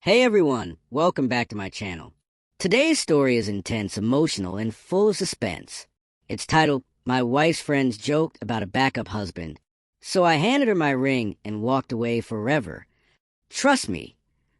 Hey everyone, welcome back to my channel. Today's story is intense, emotional, and full of suspense. It's titled, My Wife's Friends Joked About a Backup Husband. So I handed her my ring and walked away forever. Trust me,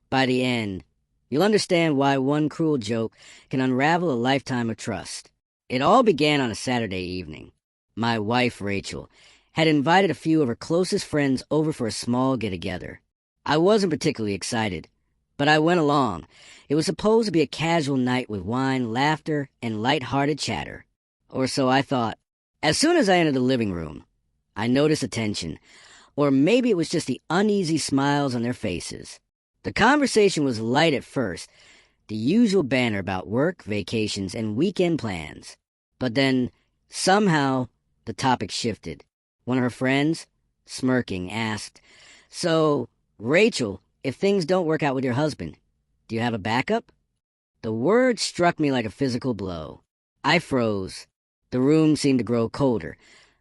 by the end, you'll understand why one cruel joke can unravel a lifetime of trust. It all began on a Saturday evening. My wife, Rachel, had invited a few of her closest friends over for a small get-together. I wasn't particularly excited, but I went along. It was supposed to be a casual night with wine, laughter, and light-hearted chatter. Or so I thought. As soon as I entered the living room, I noticed attention, or maybe it was just the uneasy smiles on their faces. The conversation was light at first, the usual banter about work, vacations, and weekend plans. But then, somehow, the topic shifted. One of her friends, smirking, asked, "So, Rachel, if things don't work out with your husband, do you have a backup?" The word struck me like a physical blow. I froze. The room seemed to grow colder,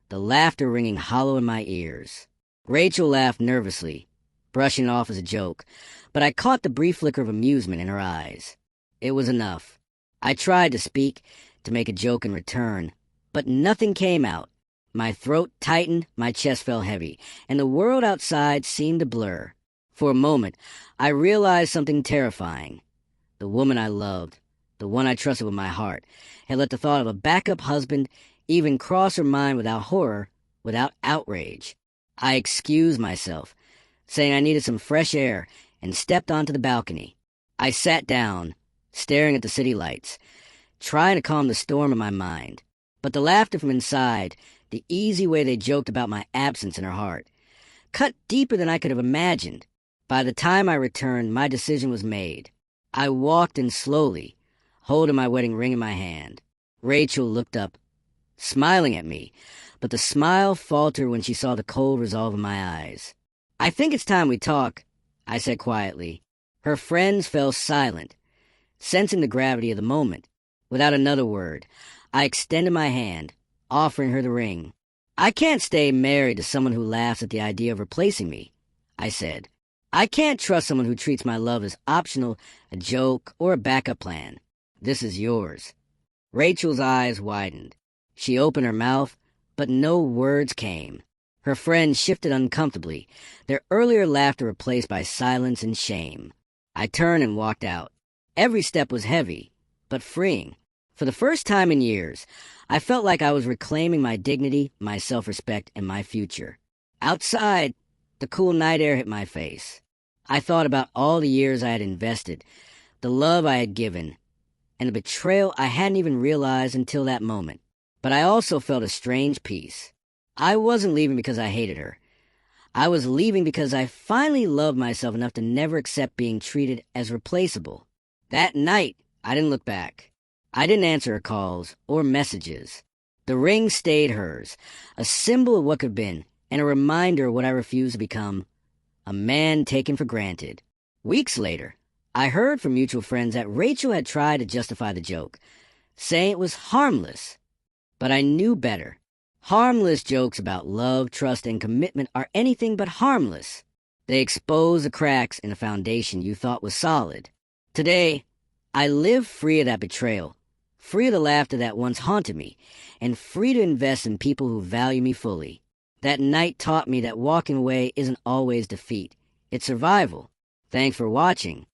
the laughter ringing hollow in my ears. Rachel laughed nervously, brushing it off as a joke, but I caught the brief flicker of amusement in her eyes. It was enough. I tried to speak, to make a joke in return, but nothing came out. My throat tightened, my chest felt heavy, and the world outside seemed to blur. For a moment, I realized something terrifying. The woman I loved, the one I trusted with my heart, had let the thought of a backup husband even cross her mind without horror, without outrage. I excused myself, saying I needed some fresh air, and stepped onto the balcony. I sat down, staring at the city lights, trying to calm the storm in my mind. But the laughter from inside, the easy way they joked about my absence in her heart, cut deeper than I could have imagined. By the time I returned, my decision was made. I walked in slowly, holding my wedding ring in my hand. Rachel looked up, smiling at me, but the smile faltered when she saw the cold resolve in my eyes. "I think it's time we talk," I said quietly. Her friends fell silent, sensing the gravity of the moment. Without another word, I extended my hand, offering her the ring. "I can't stay married to someone who laughs at the idea of replacing me," I said. "I can't trust someone who treats my love as optional, a joke, or a backup plan. This is yours." Rachel's eyes widened. She opened her mouth, but no words came. Her friends shifted uncomfortably, their earlier laughter replaced by silence and shame. I turned and walked out. Every step was heavy, but freeing. For the first time in years, I felt like I was reclaiming my dignity, my self-respect, and my future. Outside, the cool night air hit my face. I thought about all the years I had invested, the love I had given, and the betrayal I hadn't even realized until that moment. But I also felt a strange peace. I wasn't leaving because I hated her. I was leaving because I finally loved myself enough to never accept being treated as replaceable. That night, I didn't look back. I didn't answer her calls or messages. The ring stayed hers, a symbol of what could have been, and a reminder of what I refused to become, a man taken for granted. Weeks later, I heard from mutual friends that Rachel had tried to justify the joke, saying it was harmless. But I knew better. Harmless jokes about love, trust, and commitment are anything but harmless. They expose the cracks in a foundation you thought was solid. Today, I live free of that betrayal, free of the laughter that once haunted me, and free to invest in people who value me fully. That night taught me that walking away isn't always defeat. It's survival. Thanks for watching.